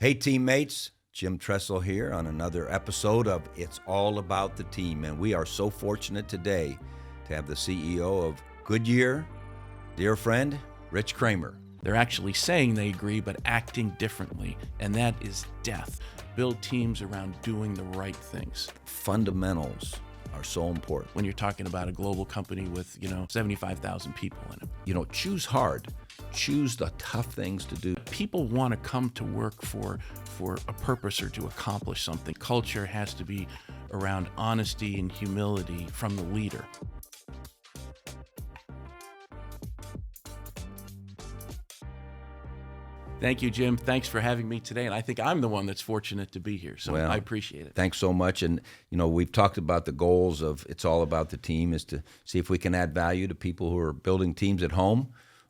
Hey, teammates. Jim Tressel here on another episode of It's All About the Team. And we are so fortunate today to have the CEO of Goodyear, dear friend, Rich Kramer. They're actually saying they agree, but acting differently, and that is death. Build teams around doing the right things. Fundamentals are so important. When you're talking about a global company with, 75,000 people in it. Choose hard. Choose the tough things to do. People want to come to work for a purpose or to accomplish something. Culture has to be around honesty and humility from the leader. Thank you, Jim. Thanks for having me today. And I think I'm the one that's fortunate to be here, so I appreciate it. Thanks so much. And, we've talked about the goals of It's All About the Team is to see if we can add value to people who are building teams at home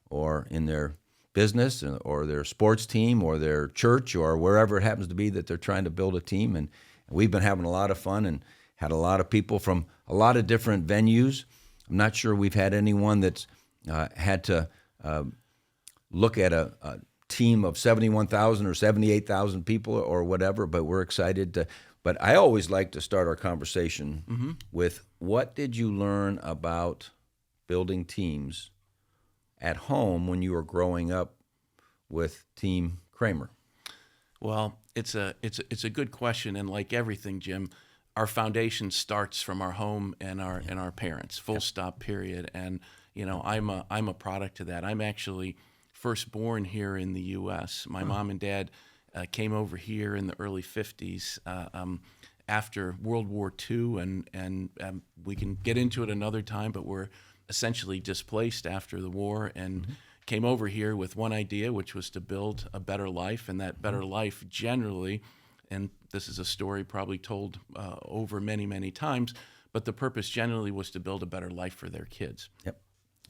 or in their business or their sports team or their church or wherever it happens to be that they're trying to build a team. And we've been having a lot of fun and had a lot of people from a lot of different venues. I'm not sure we've had anyone that's had to look at a team of 71,000 or 78,000 people or whatever, but we're excited to. But I always like to start our conversation with, what did you learn about building teams at home when you were growing up with Team Kramer? Well, it's a good question, and like everything, Jim, our foundation starts from our home and our parents. Full stop. Period. And I'm a product of that. I'm actually first born here in the U.S. My mom and dad came over here in the early 50s after World War II, and we can get into it another time, but we're essentially displaced after the war and came over here with one idea, which was to build a better life, and that better life generally, and this is a story probably told over many, many times, but the purpose generally was to build a better life for their kids. Yep.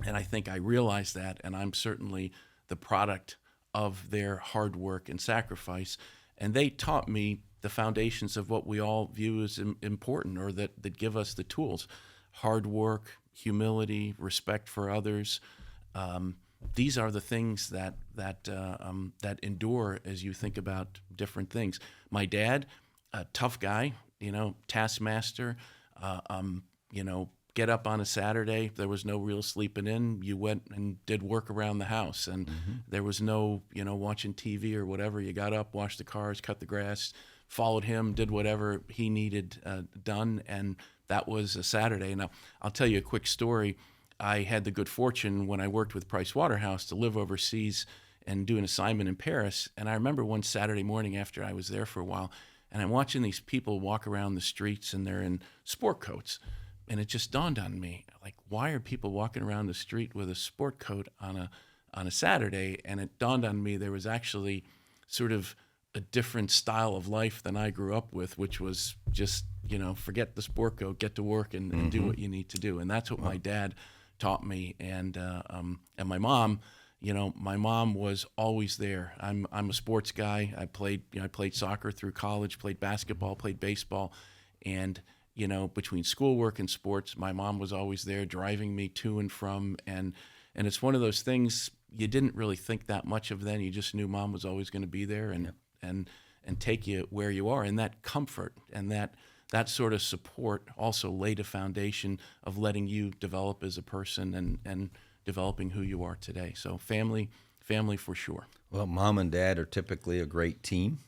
And I think I realized that, and I'm certainly the product of their hard work and sacrifice. And they taught me the foundations of what we all view as important, or that give us the tools: hard work, humility, respect for others. These are the things that endure as you think about different things. My dad, a tough guy, taskmaster, get up on a Saturday. There was no real sleeping in. You went and did work around the house, and there was no, watching TV or whatever. You got up, washed the cars, cut the grass, followed him, did whatever he needed done, and that was a Saturday. Now, I'll tell you a quick story. I had the good fortune when I worked with Pricewaterhouse to live overseas and do an assignment in Paris, and I remember one Saturday morning after I was there for a while, and I'm watching these people walk around the streets, and they're in sport coats. And it just dawned on me, like, why are people walking around the street with a sport coat on a Saturday? And it dawned on me there was actually sort of a different style of life than I grew up with, which was just, forget the sport coat, get to work and do what you need to do. And that's what my dad taught me. And my mom, my mom was always there. I'm a sports guy. I played soccer through college, played basketball, played baseball, and between schoolwork and sports, my mom was always there driving me to and from. And it's one of those things you didn't really think that much of then. You just knew mom was always going to be there and take you where you are. And that comfort and that sort of support also laid a foundation of letting you develop as a person and developing who you are today. So family for sure. Well, mom and dad are typically a great team.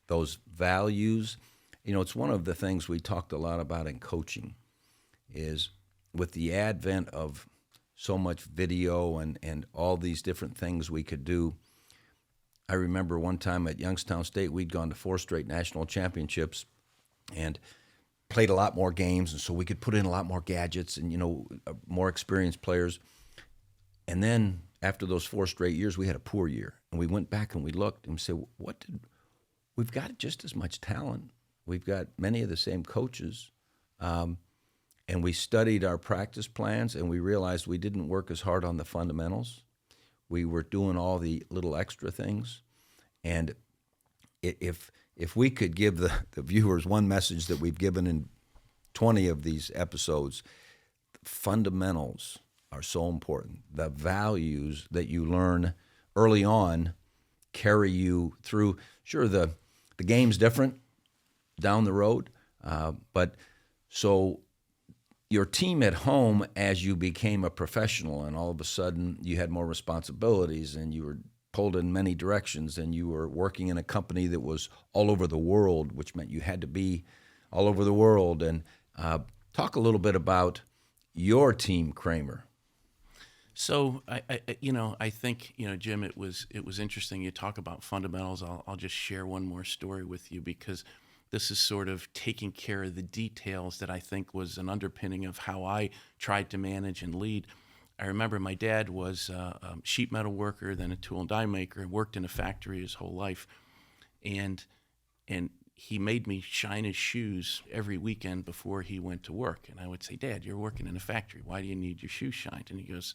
Those values. It's one of the things we talked a lot about in coaching is with the advent of so much video and all these different things we could do. I remember one time at Youngstown State, we'd gone to 4 straight national championships and played a lot more games, and so we could put in a lot more gadgets and, more experienced players. And then after those 4 straight years, we had a poor year. And we went back and we looked and we said, we've got just as much talent. We've got many of the same coaches, and we studied our practice plans, and we realized we didn't work as hard on the fundamentals. We were doing all the little extra things, and if we could give the viewers one message that we've given in 20 of these episodes, fundamentals are so important. The values that you learn early on carry you through. Sure, the game's different down the road, but so your team at home, as you became a professional and all of a sudden you had more responsibilities and you were pulled in many directions and you were working in a company that was all over the world, which meant you had to be all over the world. And talk a little bit about your team, Kramer. So I think, Jim, it was interesting. You talk about fundamentals. I'll just share one more story with you, because this is sort of taking care of the details that I think was an underpinning of how I tried to manage and lead. I remember my dad was a sheet metal worker, then a tool and die maker, and worked in a factory his whole life. And he made me shine his shoes every weekend before he went to work. And I would say, Dad, you're working in a factory. Why do you need your shoes shined? And he goes,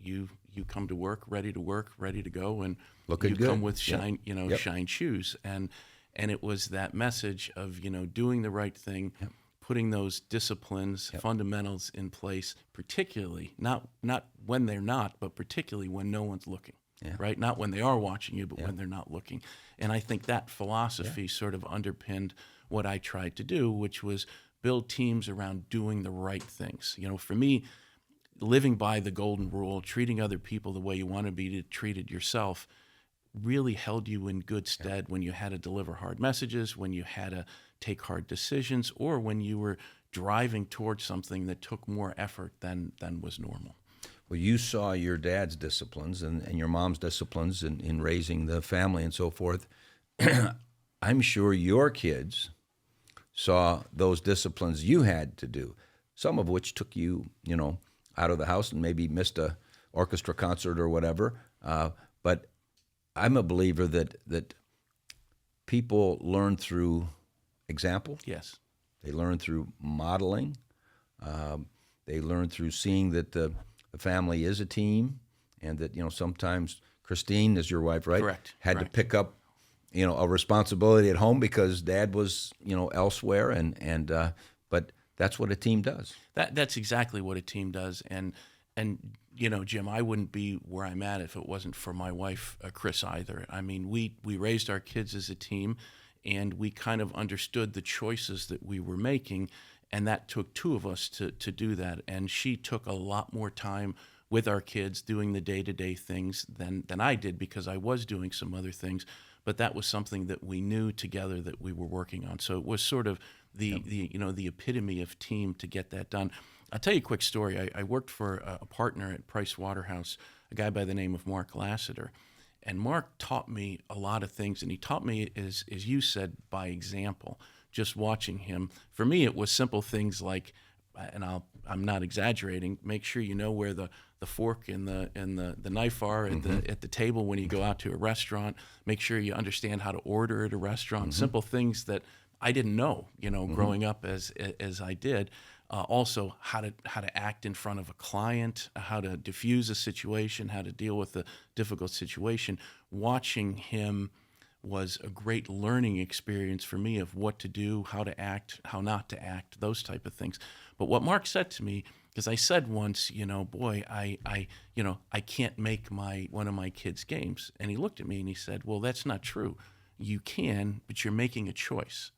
you come to work, ready to go, and looking you good. Come with shine, Yep. shine shoes. And it was that message of, doing the right thing, Yep. putting those disciplines, Yep. fundamentals in place, particularly not when they're not, but particularly when no one's looking. Yeah. Right? Not when they are watching you, but Yeah. when they're not looking. And I think that philosophy sort of underpinned what I tried to do, which was build teams around doing the right things. For me, living by the golden rule, treating other people the way you want to be treated yourself, really held you in good stead when you had to deliver hard messages, when you had to take hard decisions, or when you were driving towards something that took more effort than was normal. Well, you saw your dad's disciplines and your mom's disciplines in raising the family and so forth. I'm sure your kids saw those disciplines you had to do, some of which took you, out of the house and maybe missed a orchestra concert or whatever. But I'm a believer that people learn through example. Yes. They learn through modeling. They learn through seeing that the family is a team, and that sometimes Christine is your wife, right? Correct. Had Correct. to pick up a responsibility at home because Dad was elsewhere, but that's what a team does. That's exactly what a team does, and Jim, I wouldn't be where I'm at if it wasn't for my wife, Chris, either. I mean, we raised our kids as a team, and we kind of understood the choices that we were making, and that took two of us to do that. And she took a lot more time with our kids doing the day-to-day things than I did, because I was doing some other things. But that was something that we knew together that we were working on. So it was sort of the epitome of team to get that done. I'll tell you a quick story. I worked for a partner at PricewaterhouseCoopers, a guy by the name of Mark Lassiter. And Mark taught me a lot of things, and he taught me, as you said, by example, just watching him. For me, it was simple things like, and I'm not exaggerating, make sure you know where the fork and the knife are at the table when you go out to a restaurant. Make sure you understand how to order at a restaurant. Simple things that I didn't know, growing up as I did. Also, how to act in front of a client, how to diffuse a situation, how to deal with a difficult situation. Watching him was a great learning experience for me of what to do, how to act, how not to act, those type of things. But what Mark said to me, because I said once, boy, I can't make one of my kids' games. And he looked at me and he said, well, that's not true. You can, but you're making a choice.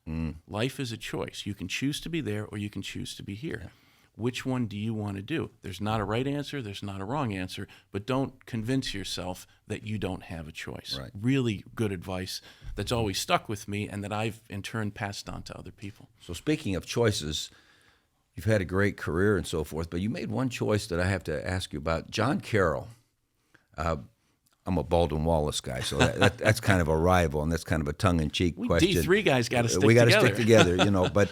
Life is a choice. You can choose to be there or you can choose to be here. Yeah. Which one do you want to do? There's not a right answer. There's not a wrong answer. But don't convince yourself that you don't have a choice. Right. Really good advice that's always stuck with me and that I've, in turn, passed on to other people. So speaking of choices, you've had a great career and so forth, but you made one choice that I have to ask you about. John Carroll. I'm a Baldwin Wallace guy, so that's kind of a rival, and that's kind of a tongue-in-cheek question. D3 guys got to stick together. We got to stick together, But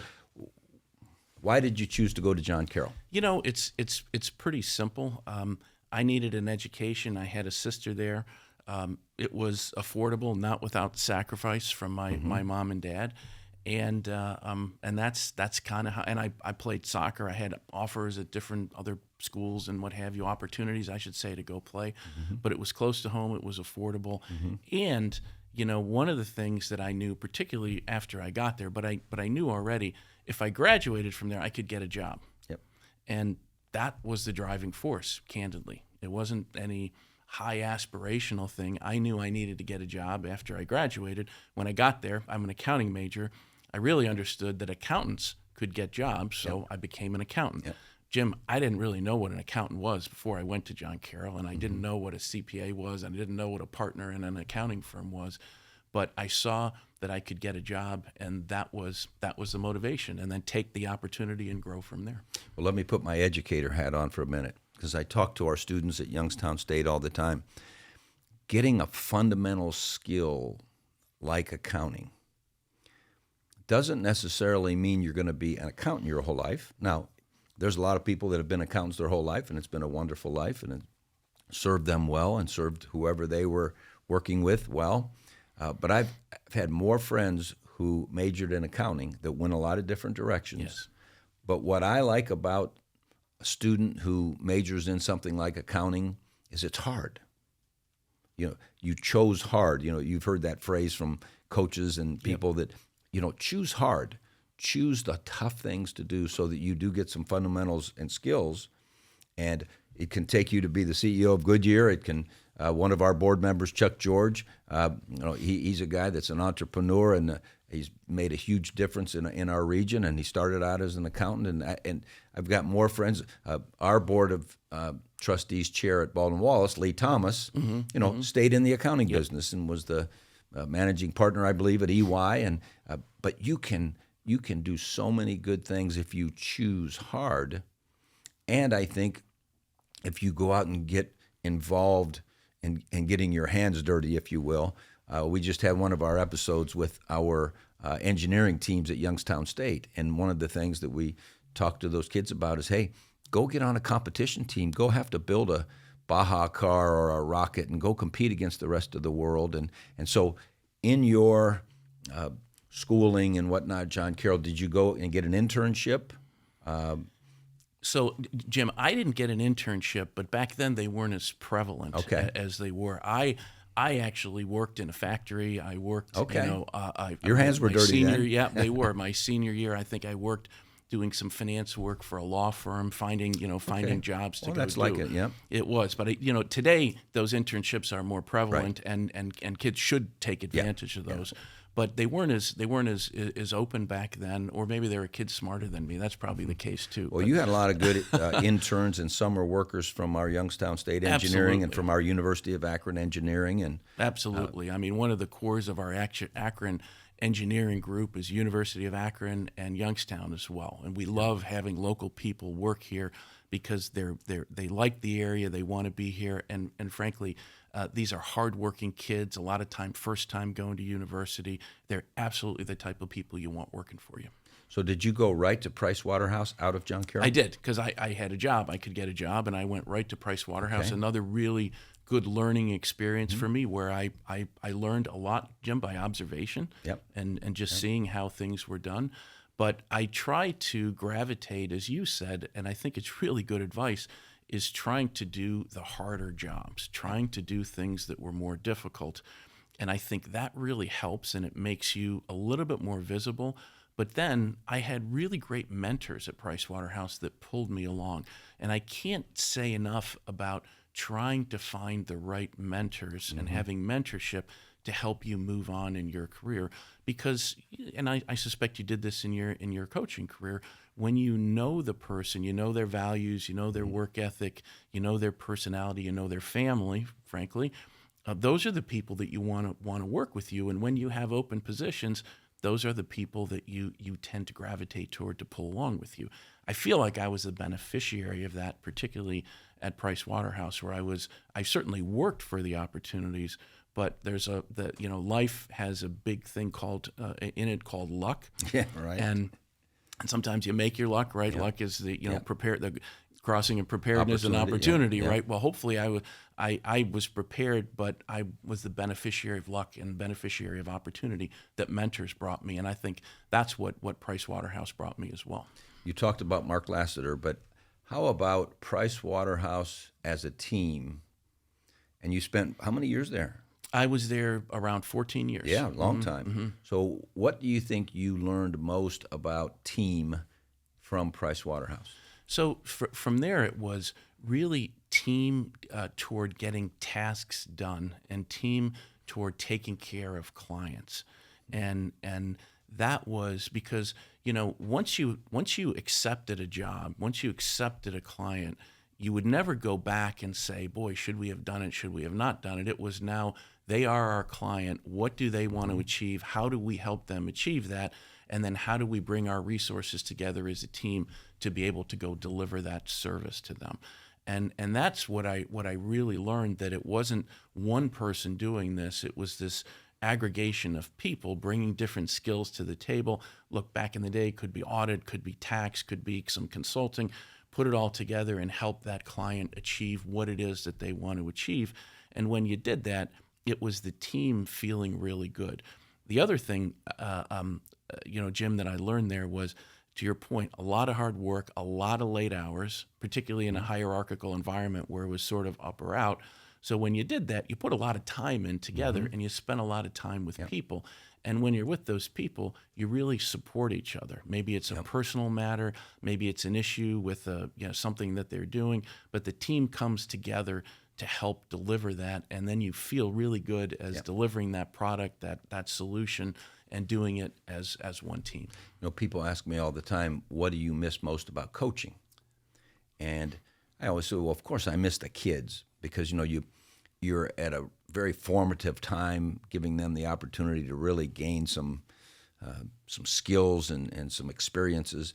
why did you choose to go to John Carroll? It's pretty simple. I needed an education. I had a sister there. It was affordable, not without sacrifice from my mom and dad. And that's kind of how. And I played soccer. I had offers at different other schools and what have you, opportunities, I should say, to go play. But it was close to home. It was affordable. And one of the things that I knew, particularly after I got there, but I knew already, if I graduated from there, I could get a job. Yep. And that was the driving force. Candidly, it wasn't any high aspirational thing. I knew I needed to get a job after I graduated. When I got there, I'm an accounting major. I really understood that accountants could get jobs, so I became an accountant. Yep. Jim, I didn't really know what an accountant was before I went to John Carroll, and I didn't know what a CPA was, and I didn't know what a partner in an accounting firm was. But I saw that I could get a job, and that was the motivation, and then take the opportunity and grow from there. Well, let me put my educator hat on for a minute, because I talk to our students at Youngstown State all the time. Getting a fundamental skill like accounting doesn't necessarily mean you're going to be an accountant your whole life. Now, there's a lot of people that have been accountants their whole life, and it's been a wonderful life, and it served them well and served whoever they were working with well. But I've had more friends who majored in accounting that went a lot of different directions. Yes. But what I like about a student who majors in something like accounting is it's hard. You know, you chose hard. You know, you've heard that phrase from coaches and people that, you know, choose hard. Choose the tough things to do so that you do get some fundamentals and skills. And it can take you to be the CEO of Goodyear. It can, one of our board members, Chuck George, you know, he's a guy that's an entrepreneur, and he's made a huge difference in our region. And he started out as an accountant. And I've got more friends. Our board of trustees chair at Baldwin Wallace, Lee Thomas, you know, stayed in the accounting business and was the managing partner, I believe, at EY. And but you can do so many good things if you choose hard. And I think if you go out and get involved in getting your hands dirty, if you will. We just had one of our episodes with our engineering teams at Youngstown State. And one of the things that we talked to those kids about is, hey, go get on a competition team. Go have to build a Baja car or a rocket and go compete against the rest of the world. And so in your schooling and whatnot, John Carroll, did you go and get an internship? So, Jim, I didn't get an internship, but back then they weren't as prevalent as they were. I actually worked in a factory. I worked, you know, your hands were dirty then. Yeah, they were. My senior year, I think I worked doing some finance work for a law firm, finding jobs to go that's do. like it, yeah. It was, but you know, today those internships are more prevalent, and kids should take advantage of those. But they weren't as open back then, or maybe they were kids smarter than me. That's probably the case too. Well, you had a lot of good interns and summer workers from our Youngstown State Engineering and from our University of Akron Engineering, and absolutely. I mean, one of the cores of our Akron engineering group is University of Akron and Youngstown as well, and we love having local people work here because they like the area, they want to be here, and frankly. These are hardworking kids, a lot of time, first time going to university. They're absolutely the type of people you want working for you. So did you go right to PricewaterhouseCoopers out of John Carroll? I did, because I had a job. I could get a job, and I went right to PricewaterhouseCoopers. Another really good learning experience for me where I learned a lot, Jim, by observation and just seeing how things were done. But I try to gravitate, as you said, and I think it's really good advice, is trying to do the harder jobs, trying to do things that were more difficult. And I think that really helps, and it makes you a little bit more visible. But then I had really great mentors at Pricewaterhouse that pulled me along. And I can't say enough about trying to find the right mentors and having mentorship to help you move on in your career. Because, and I suspect you did this in your coaching career, when you know the person, you know their values, you know their work ethic, you know their personality, you know their family, frankly, those are the people that you want to work with you. And when you have open positions, those are the people that you tend to gravitate toward to pull along with you. I feel like I was a beneficiary of that, particularly at Pricewaterhouse, where I certainly worked for the opportunities, but there's life has a big thing called luck. Yeah, right. And sometimes you make your luck, right? Yeah. Luck is the the crossing of preparedness and opportunity, right? Well, hopefully I was prepared, but I was the beneficiary of luck and beneficiary of opportunity that mentors brought me, and I think that's what Pricewaterhouse brought me as well. You talked about Mark Lassiter, but how about Pricewaterhouse as a team? And you spent how many years there? I was there around 14 years. Yeah, long time. Mm-hmm. So what do you think you learned most about team from Pricewaterhouse? So from there, it was really team toward getting tasks done and team toward taking care of clients. And that was because, once you accepted a job, once you accepted a client, you would never go back and say, boy, should we have done it? Should we have not done it? It was now they are our client. What do they want to achieve? How do we help them achieve that? And then how do we bring our resources together as a team to be able to go deliver that service to them? And that's what I really learned, that it wasn't one person doing this. It was this aggregation of people bringing different skills to the table. Look, back in the day, could be audit, could be tax, could be some consulting. Put it all together and help that client achieve what it is that they want to achieve. And when you did that, it was the team feeling really good. The other thing, Jim, that I learned there was, to your point, a lot of hard work, a lot of late hours, particularly in a hierarchical environment where it was sort of up or out. So when you did that, you put a lot of time in together and you spent a lot of time with people. And when you're with those people, you really support each other. Maybe it's a personal matter, maybe it's an issue with something that they're doing, but the team comes together to help deliver that, and then you feel really good as delivering that product, that solution, and doing it as one team. People ask me all the time, what do you miss most about coaching? And I always say, well, of course I miss the kids, because you're at a very formative time, giving them the opportunity to really gain some skills and some experiences.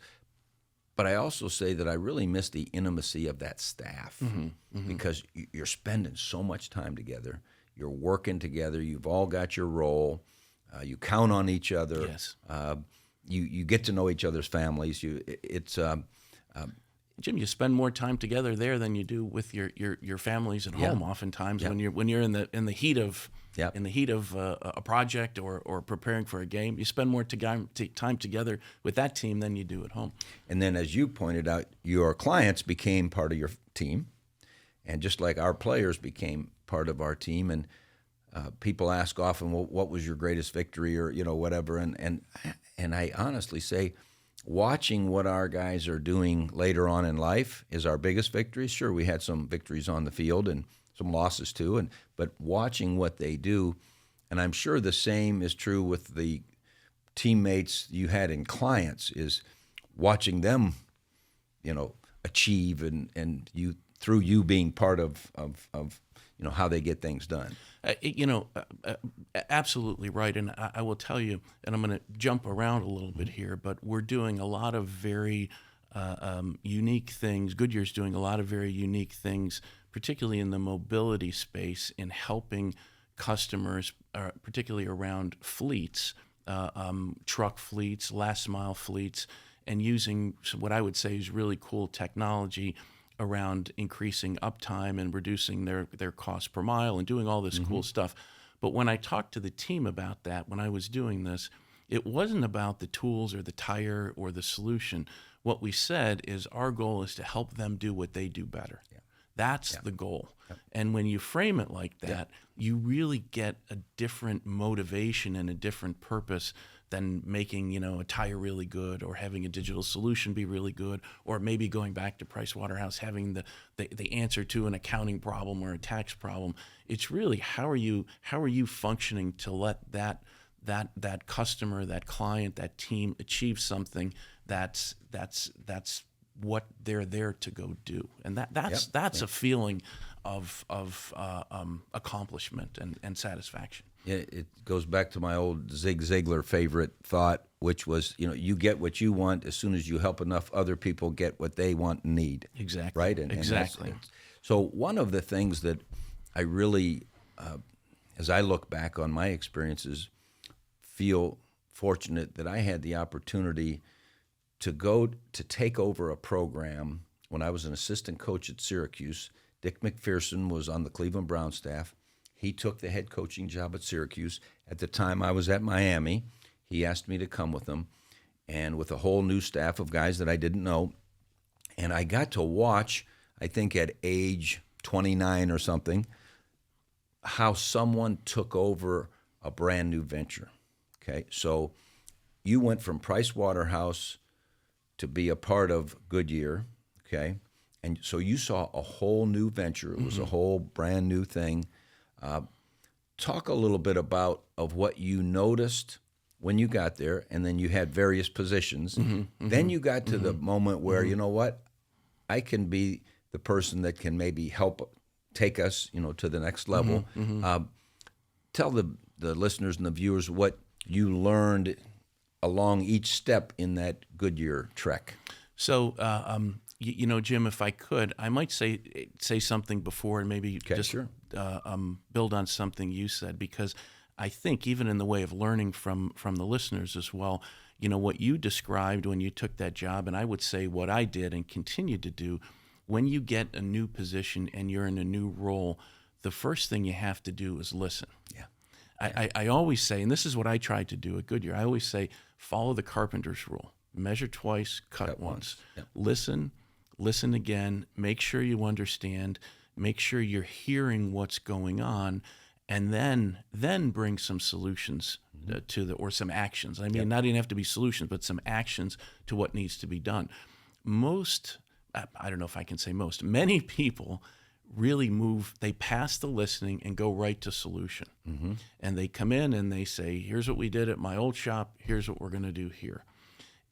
But I also say that I really miss the intimacy of that staff, because you're spending so much time together. You're working together. You've all got your role. You count on each other. Yes. You get to know each other's families. Jim, you spend more time together there than you do with your families at home. Oftentimes, when you're in the heat of a project or preparing for a game, you spend more time together with that team than you do at home. And then, as you pointed out, your clients became part of your team, and just like our players became part of our team. And people ask often, well, what was your greatest victory, or whatever. And I honestly say, watching what our guys are doing later on in life is our biggest victory. Sure, we had some victories on the field and some losses too, but watching what they do, and I'm sure the same is true with the teammates you had in clients, is watching them, achieve, and you, through you being part of how they get things done. Absolutely right. And I will tell you, and I'm going to jump around a little bit here, but we're doing a lot of very unique things. Goodyear's doing a lot of very unique things, particularly in the mobility space, in helping customers, particularly around fleets, truck fleets, last mile fleets, and using what I would say is really cool technology around increasing uptime and reducing their cost per mile and doing all this cool stuff. But when I talked to the team about that, when I was doing this, it wasn't about the tools or the tire or the solution. What we said is our goal is to help them do what they do better. That's the goal. And when you frame it like that, you really get a different motivation and a different purpose than making, a tire really good, or having a digital solution be really good, or maybe going back to Pricewaterhouse, having the answer to an accounting problem or a tax problem. It's really how are you functioning to let that customer, that client, that team achieve something that's what they're there to go do. And that's a feeling of accomplishment and satisfaction. It goes back to my old Zig Ziglar favorite thought, which was, you get what you want as soon as you help enough other people get what they want and need. Exactly. Right? Exactly. So one of the things that I really, as I look back on my experiences, feel fortunate that I had the opportunity to go to take over a program when I was an assistant coach at Syracuse. Dick McPherson was on the Cleveland Brown staff. He took the head coaching job at Syracuse. At the time, I was at Miami. He asked me to come with him, and with a whole new staff of guys that I didn't know. And I got to watch, I think at age 29 or something, how someone took over a brand new venture. Okay, so you went from Pricewaterhouse to be a part of Goodyear, okay? And so you saw a whole new venture. It was a whole brand new thing. Talk a little bit of what you noticed when you got there, and then you had various positions. Then you got to the moment where, you know what, I can be the person that can maybe help take us, to the next level. Tell the listeners and the viewers what you learned along each step in that Goodyear trek. So, Jim, if I could, I might say something before and maybe Sure. Build on something you said, because I think even in the way of learning from the listeners as well, what you described when you took that job, and I would say what I did and continue to do, when you get a new position and you're in a new role, the first thing you have to do is listen. Yeah. I always say, and this is what I tried to do at Goodyear, I always say, follow the carpenter's rule. Measure twice, cut once. Yeah. Listen again, make sure you understand, make sure you're hearing what's going on, and then bring some solutions or some actions. I mean, not even have to be solutions, but some actions to what needs to be done. I don't know if I can say many people really they pass the listening and go right to solution. And they come in and they say, here's what we did at my old shop, here's what we're going to do here.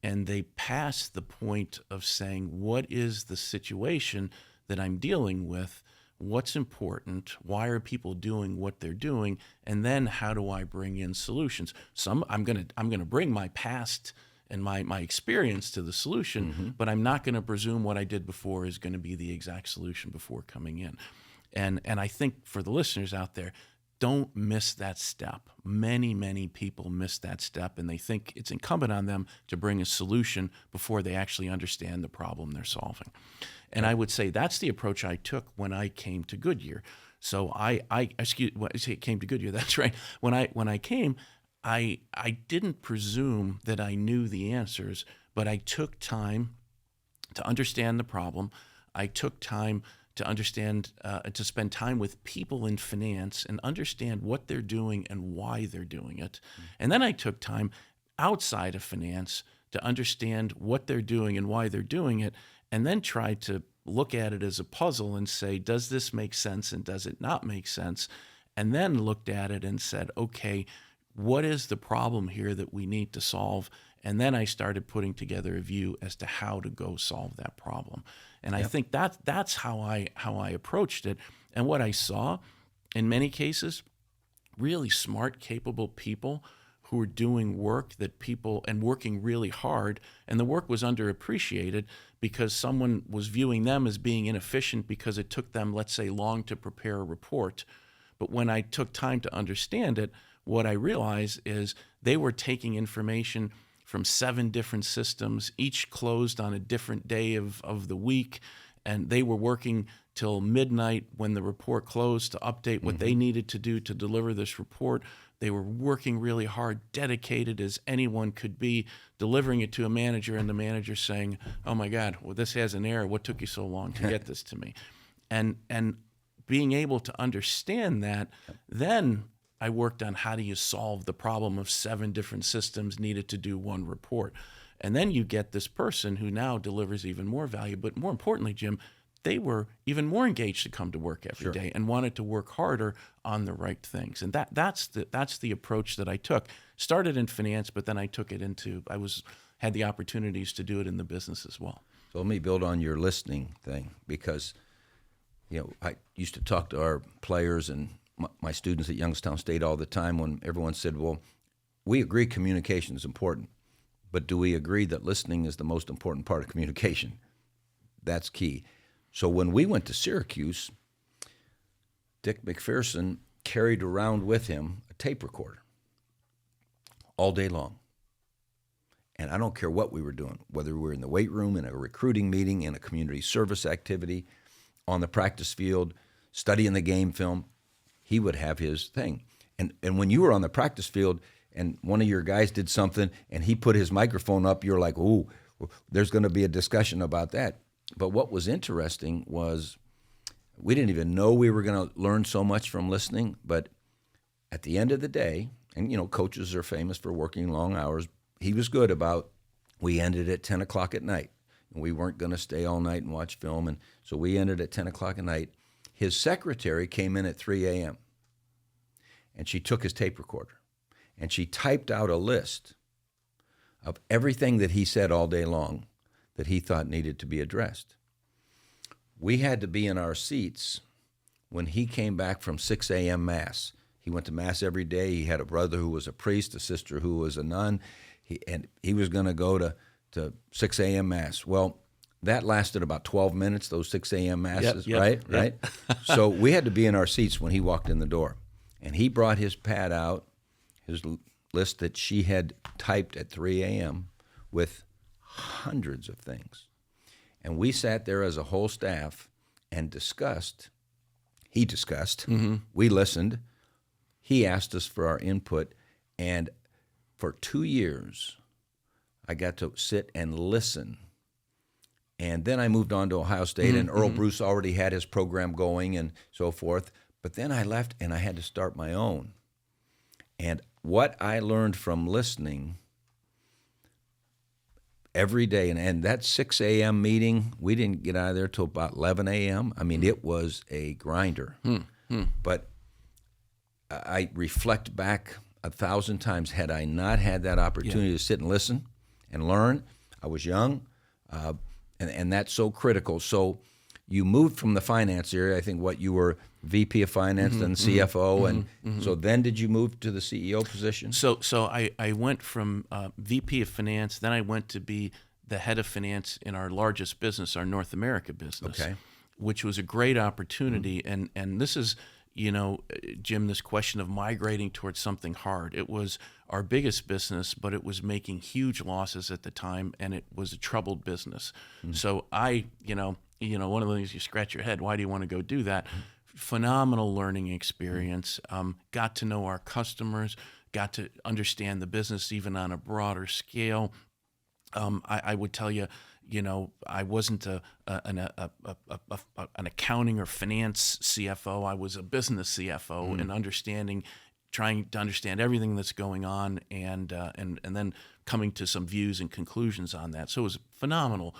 And they pass the point of saying, what is the situation that I'm dealing with? What's important? Why are people doing what they're doing? And then how do I bring in solutions? I'm going to bring my past and my experience to the solution, but I'm not going to presume what I did before is going to be the exact solution before coming in. And I think for the listeners out there, don't miss that step. Many people miss that step, and they think it's incumbent on them to bring a solution before they actually understand the problem they're solving. And I would say that's the approach I took when I came to Goodyear. So I came to Goodyear. That's right. When I came, I didn't presume that I knew the answers, but I took time to understand the problem. I took time to understand, to spend time with people in finance and understand what they're doing and why they're doing it. And then I took time outside of finance to understand what they're doing and why they're doing it, and then tried to look at it as a puzzle and say, does this make sense and does it not make sense? And then looked at it and said, okay, what is the problem here that we need to solve? And then I started putting together a view as to how to go solve that problem. And I think that's how I approached it. And what I saw in many cases, really smart, capable people who were doing work and working really hard, and the work was underappreciated because someone was viewing them as being inefficient because it took them, let's say, long to prepare a report. But when I took time to understand it, what I realized is they were taking information from 7 different systems, each closed on a different day of the week, and they were working till midnight when the report closed to update what they needed to do to deliver this report. They were working really hard, dedicated as anyone could be, delivering it to a manager, and the manager saying, oh my God, well, this has an error. What took you so long to get this to me? And being able to understand that, then I worked on how do you solve the problem of 7 different systems needed to do one report. And then you get this person who now delivers even more value. But more importantly, Jim, they were even more engaged to come to work every day and wanted to work harder on the right things. And that's the approach that I took. Started in finance, but then I took it had the opportunities to do it in the business as well. So let me build on your listening thing, because I used to talk to our players and my students at Youngstown State all the time when everyone said, well, we agree communication is important, but do we agree that listening is the most important part of communication? That's key. So when we went to Syracuse, Dick McPherson carried around with him a tape recorder all day long. And I don't care what we were doing, whether we were in the weight room, in a recruiting meeting, in a community service activity, on the practice field, studying the game film, he would have his thing. And when you were on the practice field and one of your guys did something and he put his microphone up, you're like, ooh, there's going to be a discussion about that. But what was interesting was we didn't even know we were going to learn so much from listening. But at the end of the day, and coaches are famous for working long hours, he was good about, we ended at 10 o'clock at night. and we weren't going to stay all night and watch film. And so we ended at 10 o'clock at night. His secretary came in at 3 a.m., and she took his tape recorder, and she typed out a list of everything that he said all day long that he thought needed to be addressed. We had to be in our seats when he came back from 6 a.m. Mass. He went to Mass every day. He had a brother who was a priest, a sister who was a nun, and he was going to go to 6 a.m. Mass. Well, that lasted about 12 minutes, those 6 a.m. Masses, Yep. right? So we had to be in our seats when he walked in the door. And he brought his pad out, his list that she had typed at 3 a.m. with hundreds of things. And we sat there as a whole staff and discussed. He discussed. Mm-hmm. We listened. He asked us for our input. And for 2 years, I got to sit and listen. And then I moved on to Ohio State, and Earl Bruce already had his program going and so forth. But then I left, and I had to start my own. And what I learned from listening every day, and that 6 a.m. meeting, we didn't get out of there till about 11 a.m. I mean, it was a grinder. But I reflect back 1,000 times, had I not had that opportunity to sit and listen and learn, I was young, and that's so critical. So you moved from the finance area, I think you were VP of Finance, then CFO, and so then did you move to the CEO position? So I went from VP of Finance, then I went to be the head of finance in our largest business, our North America business, which was a great opportunity. And this is, Jim, this question of migrating towards something hard. It was our biggest business, but it was making huge losses at the time, and it was a troubled business. So I, one of the things you scratch your head, why do you want to go do that? Phenomenal learning experience. Got to know our customers, got to understand the business even on a broader scale. I would tell you, I wasn't an accounting or finance CFO. I was a business CFO, and trying to understand everything that's going on, and then coming to some views and conclusions on that. So it was a phenomenal,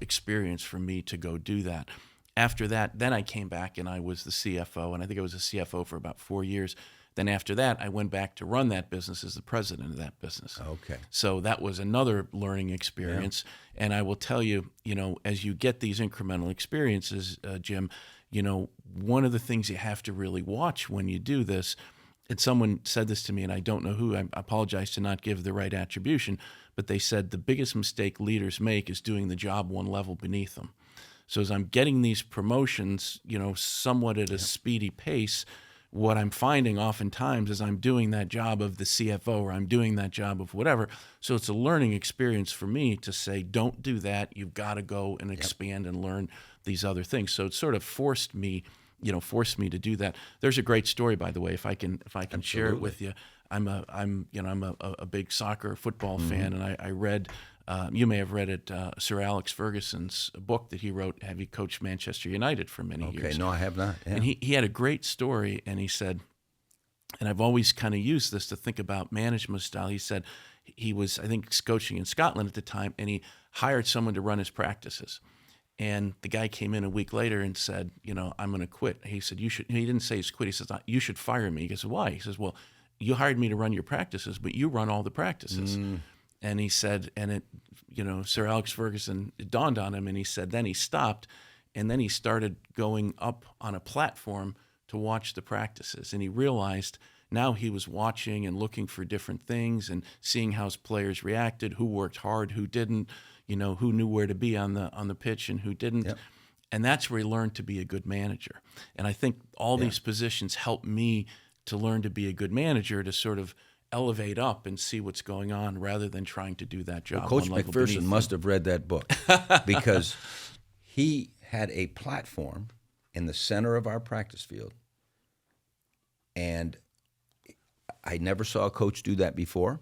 experience for me to go do that. After that, then I came back and I was the CFO, and I think I was a CFO for about 4 years. Then after that, I went back to run that business as the president of that business. Okay. So that was another learning experience. Yeah. And I will tell you, as you get these incremental experiences, Jim, one of the things you have to really watch when you do this, and someone said this to me, and I don't know who, I apologize to not give the right attribution, but they said the biggest mistake leaders make is doing the job one level beneath them. So as I'm getting these promotions, somewhat at a speedy pace, what I'm finding oftentimes is I'm doing that job of the CFO, or I'm doing that job of whatever. So it's a learning experience for me to say, don't do that. You've got to go and expand and learn these other things. So it sort of forced me to do that. There's a great story, by the way, if I can share it with you. I'm a big soccer football fan, and I read. You may have read it, Sir Alex Ferguson's book that he wrote. Have you coached Manchester United for many years? Okay, no, I have not. Yeah. And he had a great story, and he said, and I've always kind of used this to think about management style. He said he was, I think, coaching in Scotland at the time, and he hired someone to run his practices. And the guy came in a week later and said, I'm going to quit. He said, you should. He didn't say he's quit. He says, you should fire me. He goes, why? He says, well, you hired me to run your practices, but you run all the practices. And he said, and it, Sir Alex Ferguson, it dawned on him, and he said, then he stopped, and then he started going up on a platform to watch the practices. And he realized now he was watching and looking for different things and seeing how his players reacted, who worked hard, who didn't, who knew where to be on the pitch and who didn't. Yep. And that's where he learned to be a good manager. And I think all these positions helped me to learn to be a good manager, to sort of elevate up and see what's going on rather than trying to do that job. Well, Coach McPherson must have read that book because he had a platform in the center of our practice field, and I never saw a coach do that before.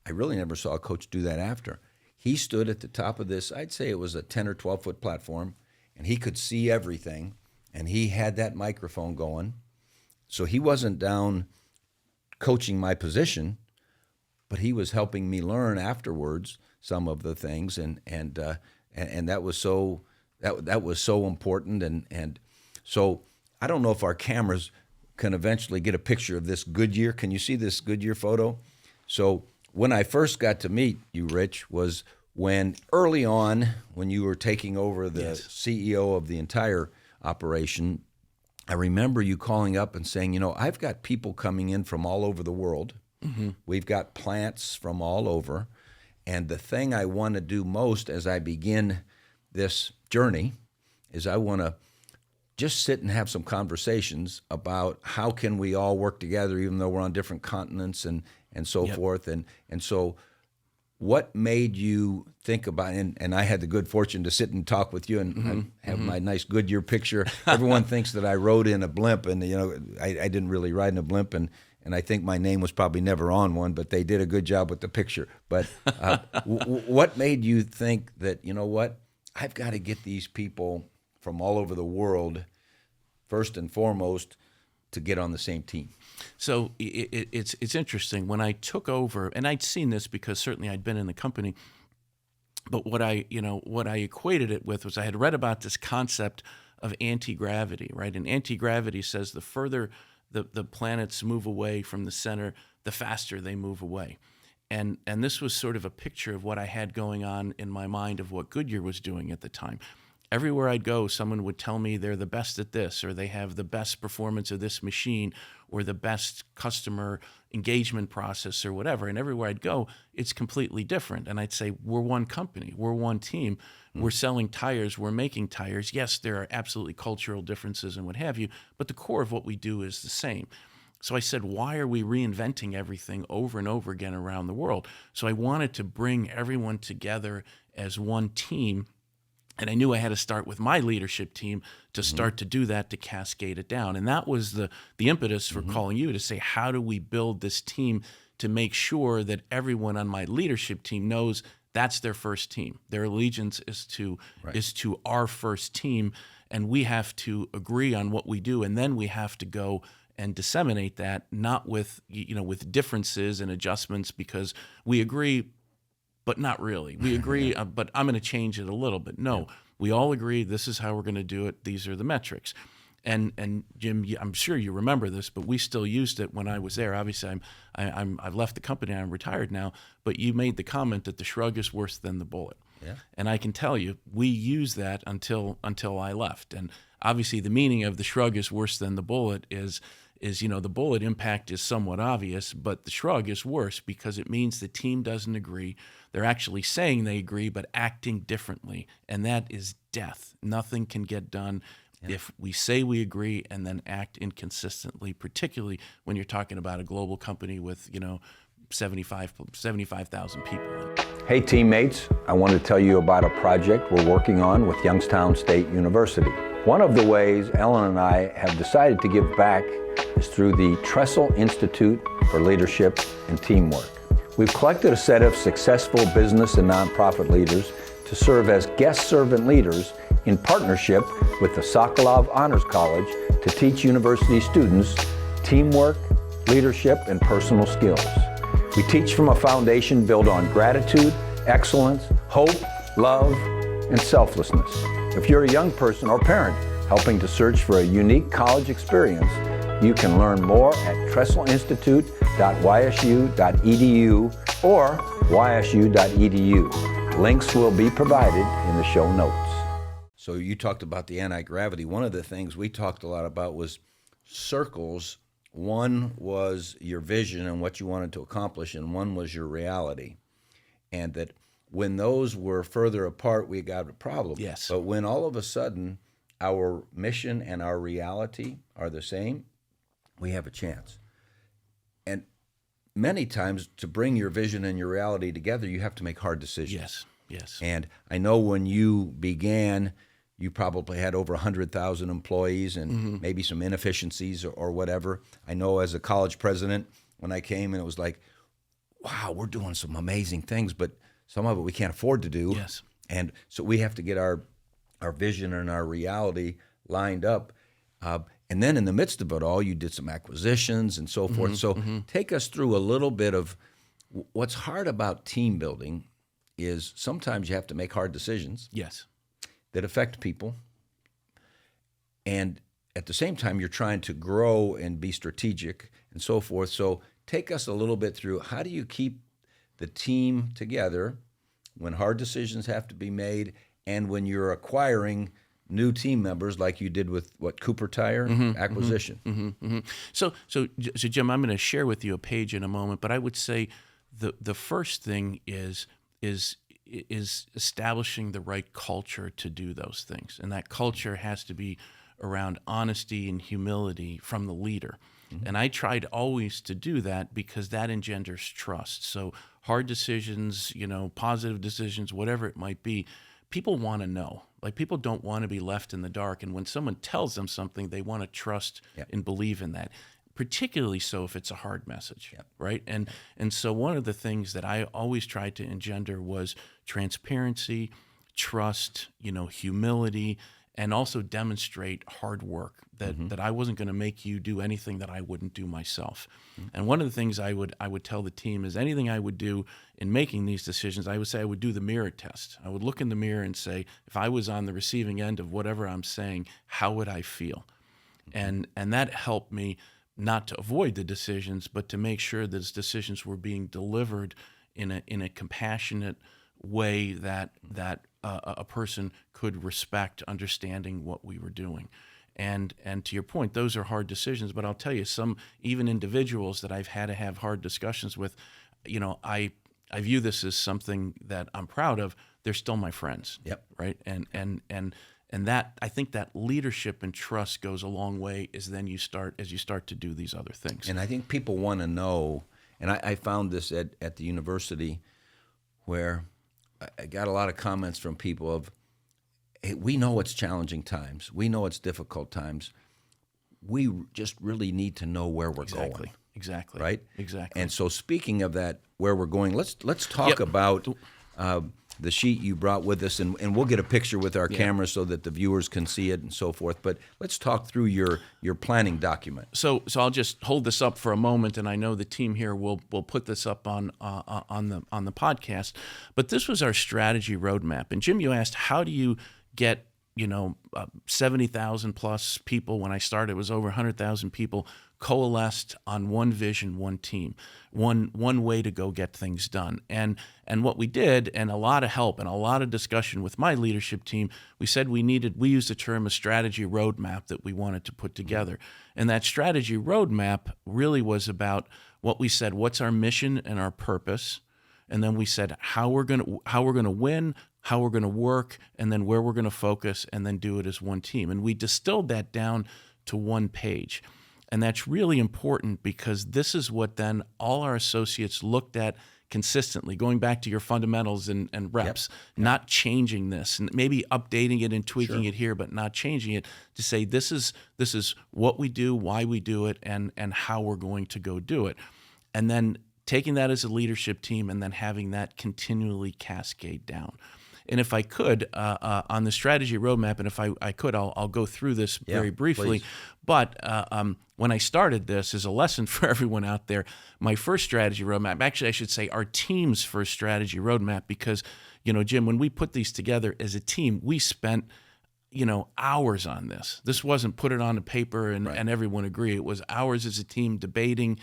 I really never saw a coach do that after. He stood at the top of this, I'd say it was a 10 or 12-foot platform, and he could see everything, and he had that microphone going. So he wasn't down coaching my position, but he was helping me learn afterwards some of the things, and and that was so that was so important. And so I don't know if our cameras can eventually get a picture of this Goodyear. Can you see this Goodyear photo? So when I first got to meet you, Rich, was when early on, when you were taking over the CEO of the entire operation, I remember you calling up and saying, you know, I've got people coming in from all over the world. Mm-hmm. We've got plants from all over. And the thing I want to do most as I begin this journey is I want to just sit and have some conversations about how can we all work together even though we're on different continents and so forth. And so what made you think about, and I had the good fortune to sit and talk with you and have my nice Goodyear picture. Everyone thinks that I rode in a blimp, and you know I didn't really ride in a blimp, and I think my name was probably never on one, but they did a good job with the picture. But what made you think that, you know what, I've got to get these people from all over the world, first and foremost, to get on the same team? So it's interesting. When I took over, and I'd seen this because certainly I'd been in the company, but what I equated it with was I had read about this concept of anti-gravity, right? And anti-gravity says the further the planets move away from the center, the faster they move away. And this was sort of a picture of what I had going on in my mind of what Goodyear was doing at the time. Everywhere I'd go, someone would tell me they're the best at this, or they have the best performance of this machine, or the best customer engagement process, or whatever. And everywhere I'd go, it's completely different. And I'd say, we're one company, we're one team, we're selling tires, we're making tires. Yes, there are absolutely cultural differences and what have you, but the core of what we do is the same. So I said, why are we reinventing everything over and over again around the world? So I wanted to bring everyone together as one team. And I knew I had to start with my leadership team to start to do that, to cascade it down. And that was the impetus for calling you to say, how do we build this team to make sure that everyone on my leadership team knows that's their first team. Their allegiance is to our first team, and we have to agree on what we do, and then we have to go and disseminate that, not with with differences and adjustments because we agree, but not really. We agree, but I'm going to change it a little bit. No, we all agree this is how we're going to do it. These are the metrics. And Jim, I'm sure you remember this, but we still used it when I was there. Obviously, I've left the company. I'm retired now. But you made the comment that the shrug is worse than the bullet. Yeah. And I can tell you, we used that until I left. And obviously, the meaning of the shrug is worse than the bullet is the bullet impact is somewhat obvious, but the shrug is worse because it means the team doesn't agree. They're actually saying they agree, but acting differently. And that is death. Nothing can get done if we say we agree and then act inconsistently, particularly when you're talking about a global company with, 75,000 people. Hey teammates, I want to tell you about a project we're working on with Youngstown State University. One of the ways Ellen and I have decided to give back is through the Trestle Institute for Leadership and Teamwork. We've collected a set of successful business and nonprofit leaders to serve as guest servant leaders in partnership with the Sokolov Honors College to teach university students teamwork, leadership, and personal skills. We teach from a foundation built on gratitude, excellence, hope, love, and selflessness. If you're a young person or parent helping to search for a unique college experience, you can learn more at trestleinstitute.ysu.edu or ysu.edu. Links will be provided in the show notes. So you talked about the anti-gravity. One of the things we talked a lot about was circles. One was your vision and what you wanted to accomplish, and one was your reality. And that when those were further apart, we got a problem. Yes. But when all of a sudden our mission and our reality are the same, we have a chance. And many times to bring your vision and your reality together, you have to make hard decisions. Yes. And I know when you began, you probably had over 100,000 employees and maybe some inefficiencies or whatever. I know as a college president, when I came and it was like, wow, we're doing some amazing things, but some of it we can't afford to do. Yes. And so we have to get our vision and our reality lined up. And then in the midst of it all, you did some acquisitions and so forth. So take us through a little bit of what's hard about team building is sometimes you have to make hard decisions Yes. that affect people. And at the same time, you're trying to grow and be strategic and so forth. So take us a little bit through, how do you keep the team together when hard decisions have to be made and when you're acquiring new team members like you did with Cooper Tire acquisition? So Jim, I'm going to share with you a page in a moment, but I would say the first thing is establishing the right culture to do those things, and that culture has to be around honesty and humility from the leader. And I tried always to do that because that engenders trust. So hard decisions, positive decisions, whatever it might be, people want to know. Like, people don't want to be left in the dark. And when someone tells them something, they want to trust and believe in that, particularly so if it's a hard message, right? And so one of the things that I always tried to engender was transparency, trust, humility, and also demonstrate hard work, that I wasn't going to make you do anything that I wouldn't do myself. And one of the things I would tell the team is anything I would do in making these decisions, I would say I would do the mirror test. I would look in the mirror and say, if I was on the receiving end of whatever I'm saying, how would I feel? And that helped me not to avoid the decisions, but to make sure those decisions were being delivered in a compassionate way that a person could respect, understanding what we were doing. And to your point, those are hard decisions. But I'll tell you, some even individuals that I've had to have hard discussions with, I view this as something that I'm proud of. They're still my friends. Yep. Right. And that, I think that leadership and trust goes a long way as you start to do these other things. And I think people want to know, and I found this at the university, where I got a lot of comments from people of, hey, we know it's challenging times. We know it's difficult times. We just really need to know where we're going. Exactly. Right? Exactly. And so speaking of that, where we're going, let's talk about the sheet you brought with us, and we'll get a picture with our camera so that the viewers can see it and so forth. But let's talk through your planning document. So I'll just hold this up for a moment, and I know the team here will put this up on the podcast. But this was our strategy roadmap. And Jim, you asked, how do you get 70,000 plus people? When I started, it was over 100,000 people coalesced on one vision, one team, one way to go get things done. And what we did, and a lot of help and a lot of discussion with my leadership team, we said we used the term a strategy roadmap that we wanted to put together. And that strategy roadmap really was about what we said, what's our mission and our purpose, and then we said how we're going to win, how we're going to work, and then where we're going to focus, and then do it as one team. And we distilled that down to one page. And that's really important because this is what then all our associates looked at consistently, going back to your fundamentals and reps, not changing this, and maybe updating it and tweaking it here, but not changing it, to say this is what we do, why we do it, and how we're going to go do it. And then taking that as a leadership team and then having that continually cascade down. And if I could, on the strategy roadmap, and if I could, I'll go through this very briefly. Please. But when I started this, as a lesson for everyone out there, my first strategy roadmap, actually I should say our team's first strategy roadmap, because, Jim, when we put these together as a team, we spent hours on this. This wasn't put it on a paper and everyone agree. It was hours as a team debating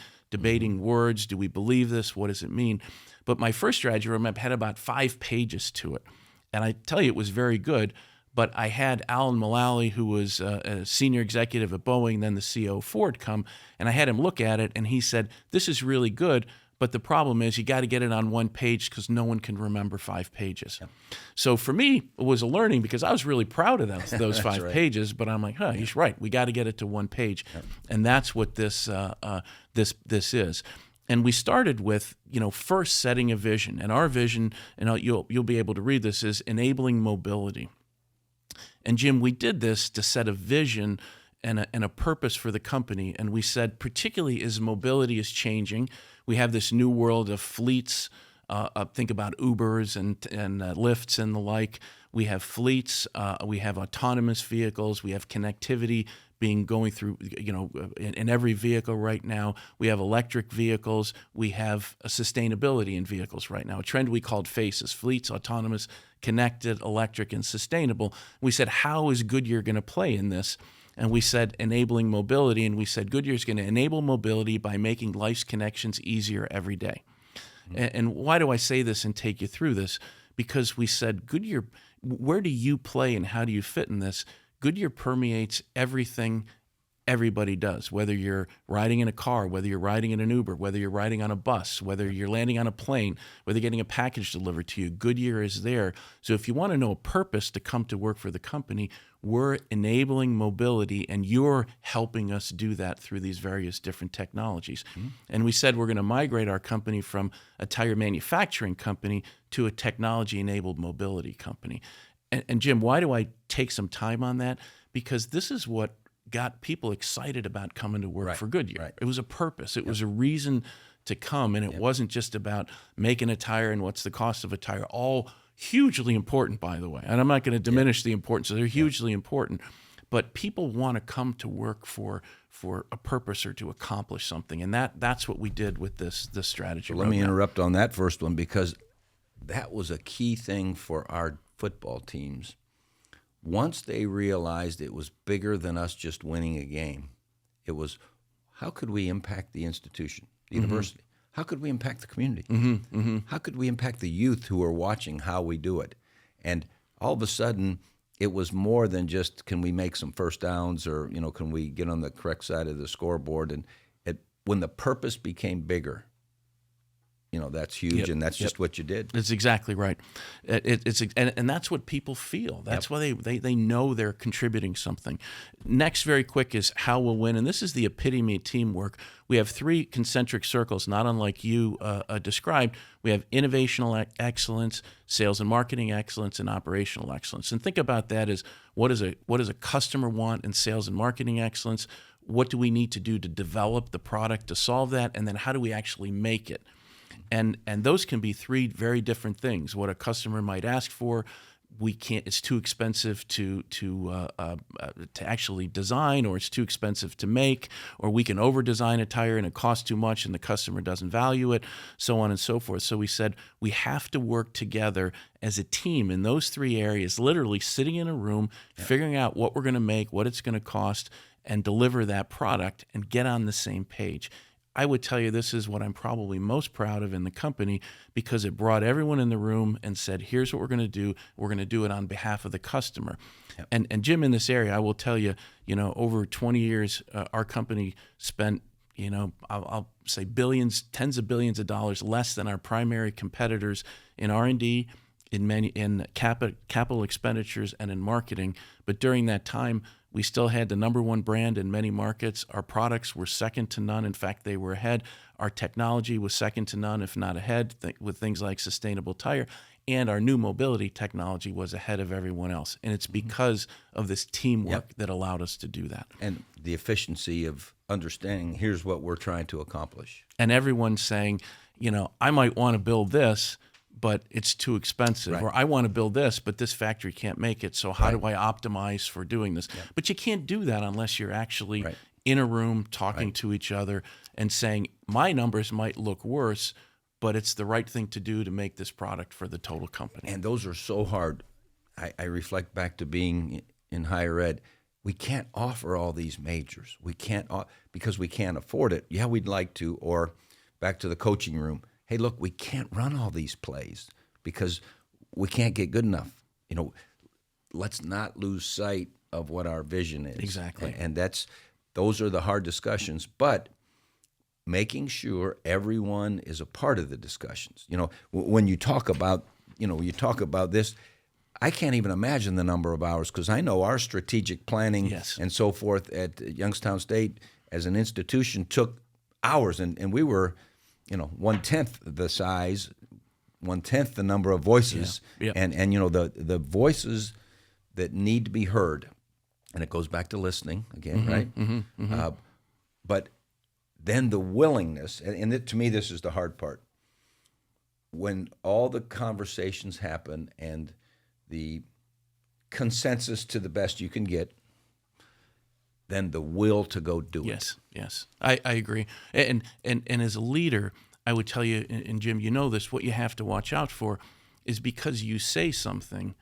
words. Do we believe this? What does it mean? But my first strategy roadmap had about 5 pages to it. And I tell you, it was very good. But I had Alan Mullally, who was a senior executive at Boeing, then the CEO of Ford, come, and I had him look at it, and he said, this is really good, but the problem is you got to get it on one page because no one can remember 5 pages. Yep. So for me, it was a learning because I was really proud of those 5 pages, but I'm like, he's right. We got to get it to one page. Yep. And that's what this is. And we started with, first setting a vision. And our vision, and you'll be able to read this, is enabling mobility. And Jim, we did this to set a vision and a purpose for the company. And we said, particularly as mobility is changing, we have this new world of fleets. Think about Ubers and Lyfts and the like. We have fleets. We have autonomous vehicles. We have connectivity going through, in every vehicle right now. We have electric vehicles. We have a sustainability in vehicles right now, a trend we called FACES, fleets, autonomous, connected, electric, and sustainable. We said, how is Goodyear going to play in this? And we said enabling mobility, and we said Goodyear is going to enable mobility by making life's connections easier every day. And why do I say this and take you through this? Because we said, Goodyear, where do you play and how do you fit in this? Goodyear permeates everything everybody does, whether you're riding in a car, whether you're riding in an Uber, whether you're riding on a bus, whether you're landing on a plane, whether you're getting a package delivered to you, Goodyear is there. So if you want to know a purpose to come to work for the company, we're enabling mobility, and you're helping us do that through these various different technologies. And we said we're going to migrate our company from a tire manufacturing company to a technology-enabled mobility company. And Jim, why do I take some time on that? Because this is what got people excited about coming to work for Goodyear. Right. It was a purpose. It was a reason to come, and it wasn't just about making a tire and what's the cost of a tire. All hugely important, by the way. And I'm not going to diminish the importance. They're hugely important. But people want to come to work for a purpose or to accomplish something, and that's what we did with this strategy. So let me interrupt on that first one, because that was a key thing for our football teams. Once they realized it was bigger than us just winning a game, it was, how could we impact the institution, the university? How could we impact the community? How could we impact the youth who are watching how we do it? And all of a sudden, it was more than just, can we make some first downs, or can we get on the correct side of the scoreboard? And when the purpose became bigger, that's huge, and that's just what you did. That's exactly right. And that's what people feel. That's why they know they're contributing something. Next, very quick, is how we'll win, and this is the epitome of teamwork. We have 3 concentric circles, not unlike you described. We have innovational excellence, sales and marketing excellence, and operational excellence. And think about that as, what does a customer want in sales and marketing excellence? What do we need to do to develop the product to solve that? And then how do we actually make it? And those can be 3 very different things. What a customer might ask for, it's too expensive to actually design, or it's too expensive to make, or we can over-design a tire and it costs too much and the customer doesn't value it, so on and so forth. So we said we have to work together as a team in those 3 areas, literally sitting in a room, figuring out what we're going to make, what it's going to cost, and deliver that product and get on the same page. I would tell you this is what I'm probably most proud of in the company, because it brought everyone in the room and said, here's what we're going to do. We're going to do it on behalf of the customer. And Jim, in this area, I will tell you, over 20 years, our company spent, I'll say billions, tens of billions of dollars less than our primary competitors in R&D, in capital expenditures, and in marketing. But during that time, we still had the number 1 brand in many markets. Our products were second to none. In fact, they were ahead. Our technology was second to none, if not ahead, with things like sustainable tire. And our new mobility technology was ahead of everyone else. And it's because of this teamwork that allowed us to do that. And the efficiency of understanding, here's what we're trying to accomplish. And everyone's saying, I might want to build this, but it's too expensive. Or I want to build this, but this factory can't make it. So how do I optimize for doing this? But you can't do that unless you're actually in a room talking to each other and saying, my numbers might look worse, but it's the right thing to do to make this product for the total company. And those are so hard. I reflect back to being in higher ed. We can't offer all these majors. We can't, because we can't afford it. Yeah, we'd like to. Or back to the coaching room. Hey, look, we can't run all these plays because we can't get good enough. Let's not lose sight of what our vision is. Exactly. And those are the hard discussions, but making sure everyone is a part of the discussions. When you talk about, this, I can't even imagine the number of hours, because I know our strategic planning and so forth at Youngstown State as an institution took hours, and we were 1/10 the size, 1/10 the number of voices, and the voices that need to be heard, and it goes back to listening again, right? But then the willingness, and to me this is the hard part, when all the conversations happen and the consensus to the best you can get, than the will to go do it. Yes, I agree. And as a leader, I would tell you, and Jim, you know this, what you have to watch out for is because you say something,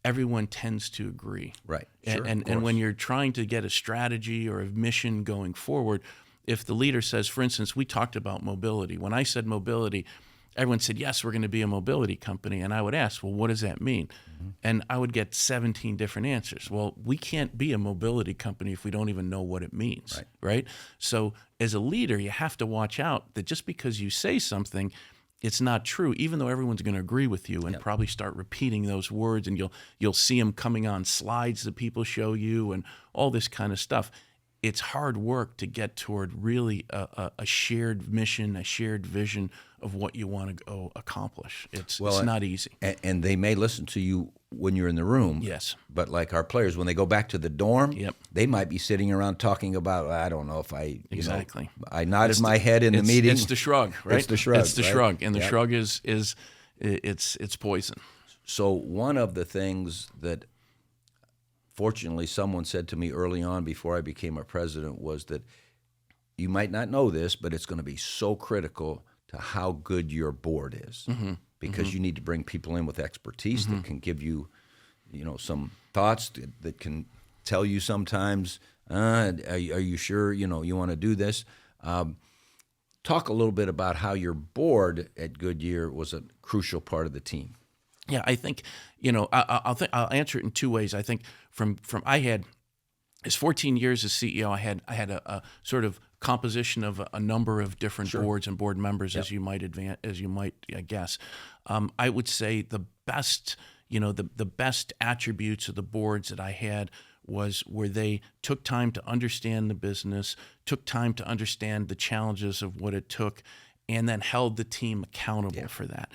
everyone tends to agree. Right. And, Sure, and when you're trying to get a strategy or a mission going forward, if the leader says, for instance, we talked about mobility. When I said mobility, everyone said, yes, we're going to be a mobility company. And I would ask, well, what does that mean? And I would get 17 different answers. Well, we can't be a mobility company if we don't even know what it means, right? So as a leader, you have to watch out that just because you say something, it's not true, even though everyone's going to agree with you and probably start repeating those words, and you'll see them coming on slides that people show you and all this kind of stuff. It's hard work to get toward really a shared mission, a shared vision of what you want to go accomplish. It's not easy. And they may listen to you when you're in the room. Yes. But like our players, when they go back to the dorm, Yep. they might be sitting around talking about, I don't know if I, Exactly. I nodded my head in the meeting. It's the shrug, right? It's the shrug. It's the right? shrug, and the shrug is it's poison. So one of the things that fortunately someone said to me early on before I became a president was that you might not know this, but it's going to be so critical to how good your board is, because you need to bring people in with expertise that can give you, some thoughts that can tell you sometimes, are you sure, you want to do this? Talk a little bit about how your board at Goodyear was a crucial part of the team. Yeah, I think I'll answer it in two ways. I think from I had as 14 years as CEO, I had a sort of composition of a number of different boards and board members, as you might guess. I would say the best the best attributes of the boards that I had was where they took time to understand the business, took time to understand the challenges of what it took, and then held the team accountable for that.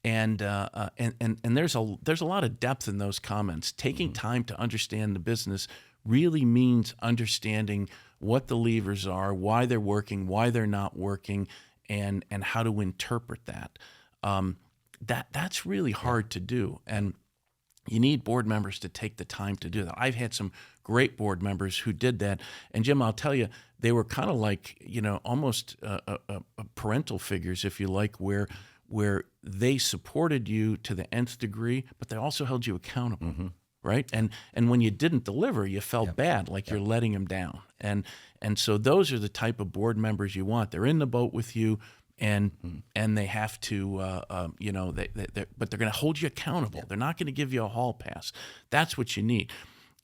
And there's a lot of depth in those comments. Taking time to understand the business really means understanding what the levers are, why they're working, why they're not working, and how to interpret that. That's really hard to do, and you need board members to take the time to do that. I've had some great board members who did that, and Jim, I'll tell you, they were kind of like almost parental figures, if you like, where they supported you to the nth degree, but they also held you accountable, right? And when you didn't deliver, you felt bad, like you're letting them down. And so those are the type of board members you want. They're in the boat with you, and they have to, but they're going to hold you accountable. They're not going to give you a hall pass. That's what you need.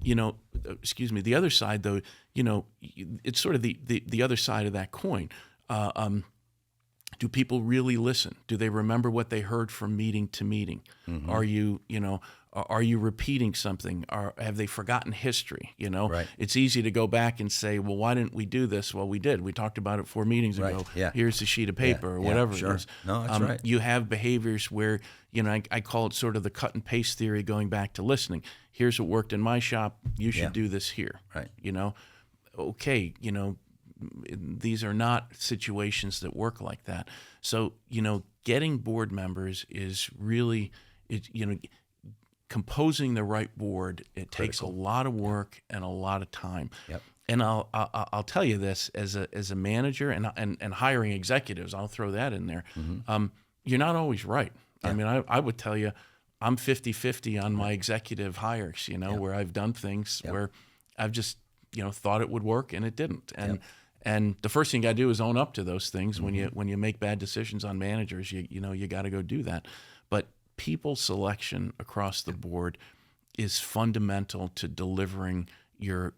The other side, though, it's sort of the other side of that coin. Do people really listen? Do they remember what they heard from meeting to meeting? Are you repeating something? Have they forgotten history? Right. It's easy to go back and say, well, why didn't we do this? Well, we did. We talked about it 4 meetings ago. Yeah. Here's the sheet of paper or whatever it is. No, that's right. You have behaviors where, I call it sort of the cut and paste theory, going back to listening. Here's what worked in my shop. You should do this here. Right. Okay, these are not situations that work like that. So, getting board members is really, composing the right board. It takes a lot of work and a lot of time. Yep. And I'll tell you this, as a manager and hiring executives, I'll throw that in there. You're not always right. I mean, I would tell you, I'm 50-50 on my executive hires, where I've done things where I've just, thought it would work and it didn't. And the first thing you got to do is own up to those things. When you make bad decisions on managers, you got to go do that. But people selection across the board is fundamental to delivering your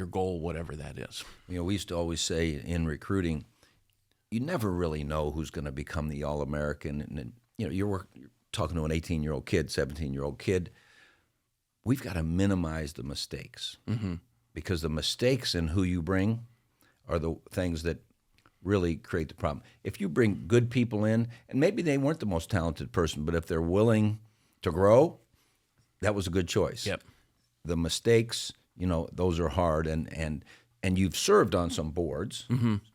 goal, whatever that is. We used to always say in recruiting, you never really know who's going to become the All-American. And you're talking to an 18-year-old kid, 17-year-old kid. We've got to minimize the mistakes, because the mistakes in who you bring are the things that really create the problem. If you bring good people in, and maybe they weren't the most talented person, but if they're willing to grow, that was a good choice. Yep. The mistakes, those are hard, and you've served on some boards,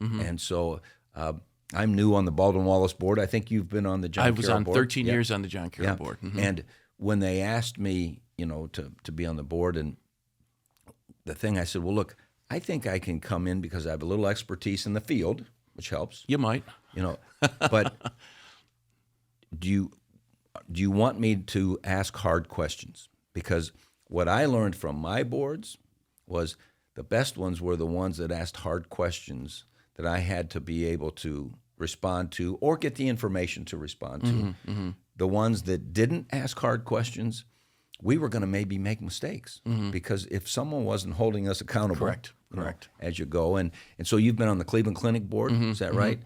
and so I'm new on the Baldwin Wallace board. I think you've been on the John Carroll board. I was on 13 years on the John Carroll board. And when they asked me, to be on the board, and the thing I said, well, look, I think I can come in because I have a little expertise in the field, which helps. You might. But do you want me to ask hard questions? Because what I learned from my boards was the best ones were the ones that asked hard questions that I had to be able to respond to or get the information to respond to. The ones that didn't ask hard questions, we were going to maybe make mistakes because if someone wasn't holding us accountable, Correct. as you go. And so you've been on the Cleveland Clinic board, is that right?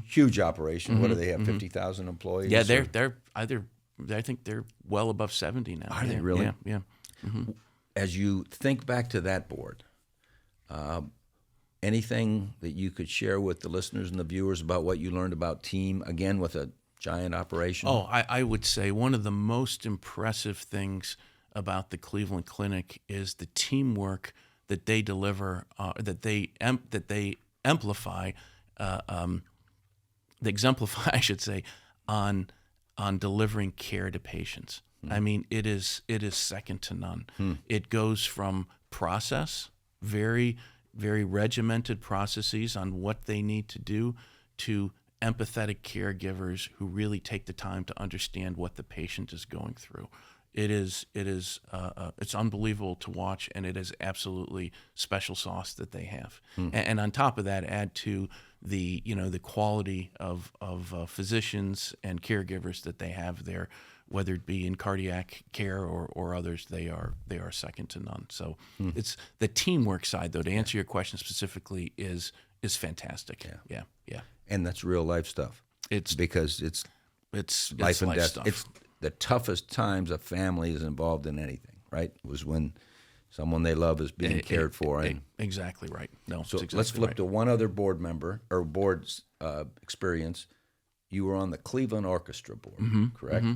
Huge operation. What do they have, 50,000 employees? Yeah, they're either, I think they're well above 70 now. Are they really? Yeah. As you think back to that board, anything that you could share with the listeners and the viewers about what you learned about team, again, with a giant operation? Oh, I would say one of the most impressive things about the Cleveland Clinic is the teamwork that they deliver, that they amplify, they exemplify, I should say, on delivering care to patients. I mean, it is second to none. It goes from process, very, very regimented processes on what they need to do, to empathetic caregivers who really take the time to understand what the patient is going through. It's unbelievable to watch, and it is absolutely special sauce that they have. And on top of that, add to the quality of physicians and caregivers that they have there, whether it be in cardiac care or others. They are second to none. So it's the teamwork side, though. To answer your question specifically, is fantastic. Yeah. And that's real life stuff. It's because it's life and death. Stuff. It's the toughest times a family is involved in anything, right? It was when someone they love is being cared for. And exactly right. No, so exactly let's flip right. to one other board member or board's experience. You were on the Cleveland Orchestra board, correct?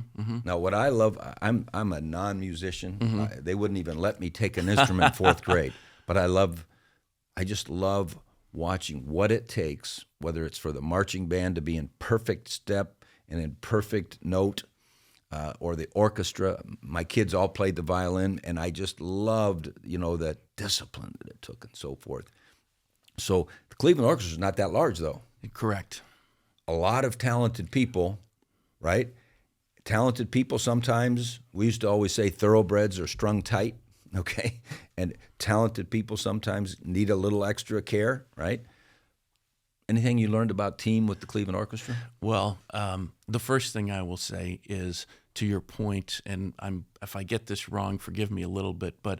Now, what I love, I'm a non-musician. They wouldn't even let me take an instrument in fourth grade, but I just love watching what it takes, whether it's for the marching band to be in perfect step and in perfect note, or the orchestra. My kids all played the violin, and I just loved, that discipline that it took and so forth. So the Cleveland Orchestra is not that large, though. Correct. A lot of talented people, right? Talented people sometimes, we used to always say thoroughbreds are strung tight, okay? And talented people sometimes need a little extra care, right? Anything you learned about team with the Cleveland Orchestra? Well, the first thing I will say is, to your point, and if I get this wrong, forgive me a little bit, but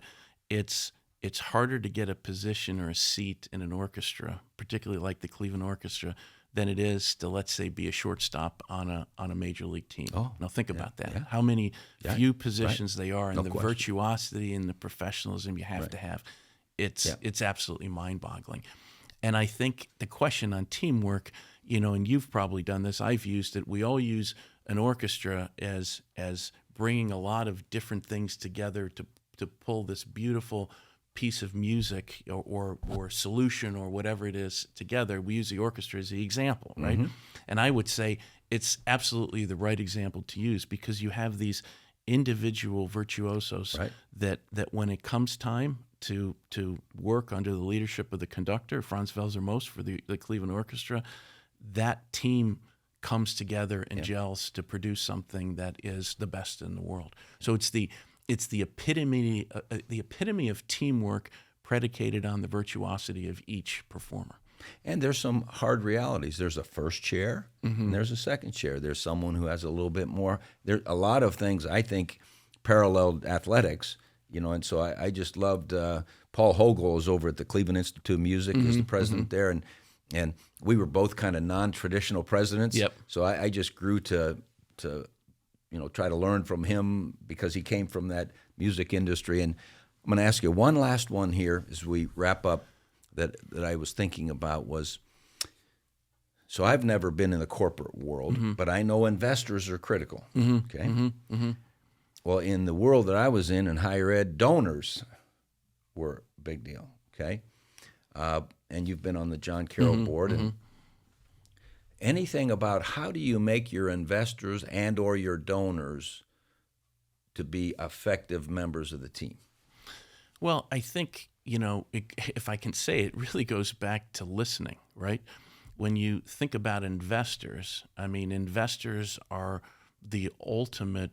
it's harder to get a position or a seat in an orchestra, particularly like the Cleveland Orchestra, than it is to, let's say, be a shortstop on a major league team. Oh, now think about that. yeah. How many few positions they are, and No the question. virtuosity and the professionalism you have to have. It's absolutely mind-boggling. And I think the question on teamwork, and you've probably done this, I've used it. We all use an orchestra as bringing a lot of different things together to pull this beautiful piece of music or solution or whatever it is together. We use the orchestra as the example, right? And I would say it's absolutely the right example to use, because you have these individual virtuosos that when it comes time to work under the leadership of the conductor, Franz Welser-Most, for the Cleveland Orchestra, that team comes together and gels to produce something that is the best in the world. So it's the epitome of teamwork predicated on the virtuosity of each performer. And there's some hard realities. There's a first chair, and there's a second chair. There's someone who has a little bit more. There a lot of things, I think, paralleled athletics, and so I just loved Paul Hogel is over at the Cleveland Institute of Music, is the president there, and we were both kind of non-traditional presidents. Yep. So I just grew to try to learn from him because he came from that music industry. And I'm going to ask you one last one here as we wrap up that I was thinking about was, so I've never been in the corporate world, but I know investors are critical, okay? Well, in the world that I was in higher ed, donors were a big deal, okay? And you've been on the John Carroll board. And anything about how do you make your investors and or your donors to be effective members of the team? Well, I think if I can say, it really goes back to listening, right? When you think about investors, I mean, investors are the ultimate,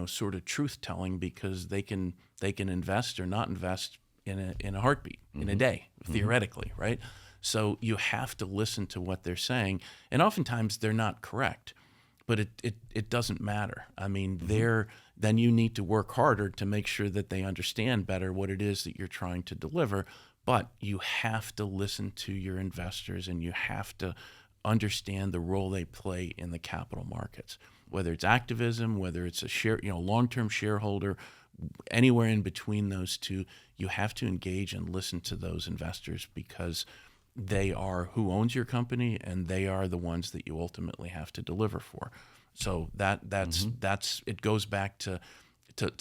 sort of truth telling, because they can invest or not invest in a heartbeat, in a day, theoretically, right? So you have to listen to what they're saying, and oftentimes they're not correct, but it doesn't matter. I mean, then you need to work harder to make sure that they understand better what it is that you're trying to deliver. But you have to listen to your investors, and you have to understand the role they play in the capital markets, whether it's activism, whether it's a long-term shareholder, anywhere in between those two. You have to engage and listen to those investors, because they are who owns your company, and they are the ones that you ultimately have to deliver for. So that's it goes back to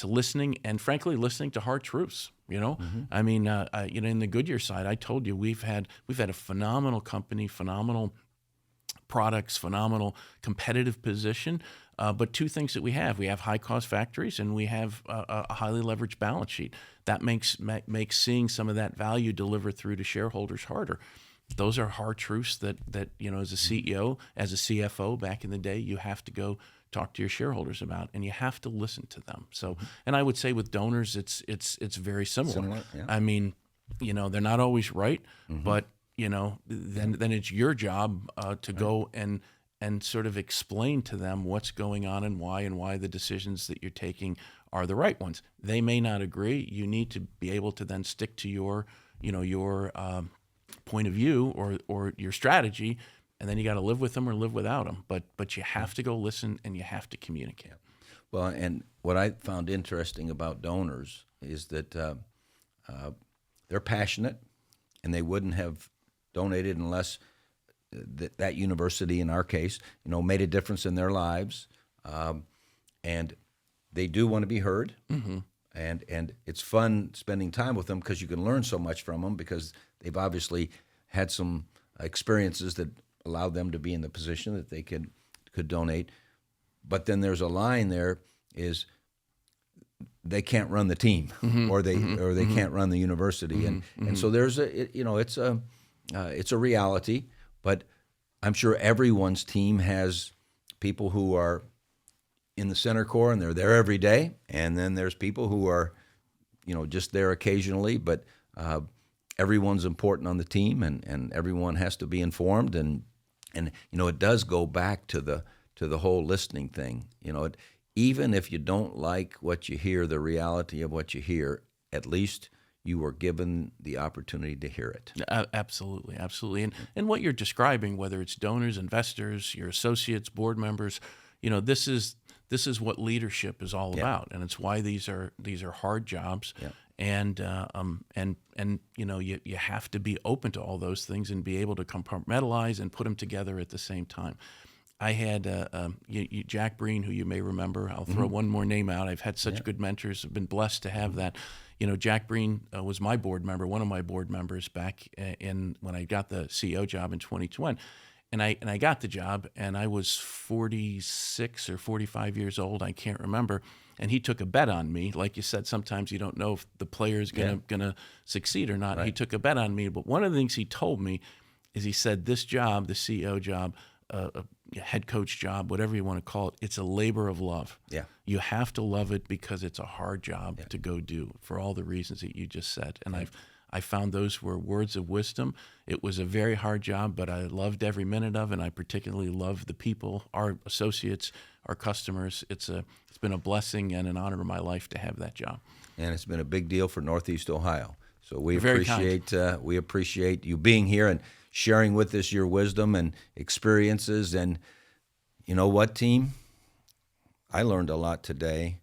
listening, and frankly, listening to hard truths. I mean, in the Goodyear side, I told you we've had a phenomenal company, phenomenal products, phenomenal competitive position. But two things that we have high cost factories, and we have a highly leveraged balance sheet. That makes seeing some of that value deliver through to shareholders harder. Those are hard truths that as a CEO, as a CFO back in the day, you have to go talk to your shareholders about, and you have to listen to them. So, and I would say with donors, it's very similar. Yeah. I mean, they're not always right, but then it's your job to go and sort of explain to them what's going on and why the decisions that you're taking are the right ones. They may not agree. You need to be able to then stick to your point of view or your strategy, and then you got to live with them or live without them. But you have to go listen, and you have to communicate. Well, and what I found interesting about donors is that they're passionate, and they wouldn't have donated unless that university, in our case, made a difference in their lives, and they do want to be heard. And it's fun spending time with them, because you can learn so much from them, because they've obviously had some experiences that allowed them to be in the position that they could donate. But then there's a line there is they can't run the team, or they can't run the university, and so there's it's a reality. But I'm sure everyone's team has people who are in the center core, and they're there every day, and then there's people who are just there occasionally. But everyone's important on the team, and everyone has to be informed, and it does go back to the whole listening thing. Even if you don't like what you hear, the reality of what you hear, at least you were given the opportunity to hear it. Absolutely. And what you're describing, whether it's donors, investors, your associates, board members, this is what leadership is all about, and it's why these are hard jobs. Yeah. And you have to be open to all those things and be able to compartmentalize and put them together at the same time. I had Jack Breen, who you may remember. I'll throw one more name out. I've had such good mentors. I've been blessed to have that. Jack Breen was my board member, one of my board members back when I got the CEO job in 2020. And I got the job, and I was 46 or 45 years old. I can't remember. And he took a bet on me. Like you said, sometimes you don't know if the player is gonna succeed or not. Right. He took a bet on me. But one of the things he told me is, he said, this job, the CEO job, a head coach job, whatever you want to call it, it's a labor of love. Yeah. You have to love it, because it's a hard job to go do, for all the reasons that you just said. And I found those were words of wisdom. It was a very hard job, but I loved every minute of it, and I particularly love the people, our associates, our customers. It's been a blessing and an honor in my life to have that job. And it's been a big deal for Northeast Ohio. So we Very appreciate you being here and sharing with us your wisdom and experiences. And you know what, team? I learned a lot today,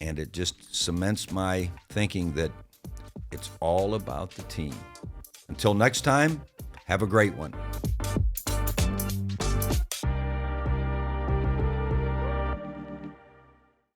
and it just cements my thinking that it's all about the team. Until next time, have a great one.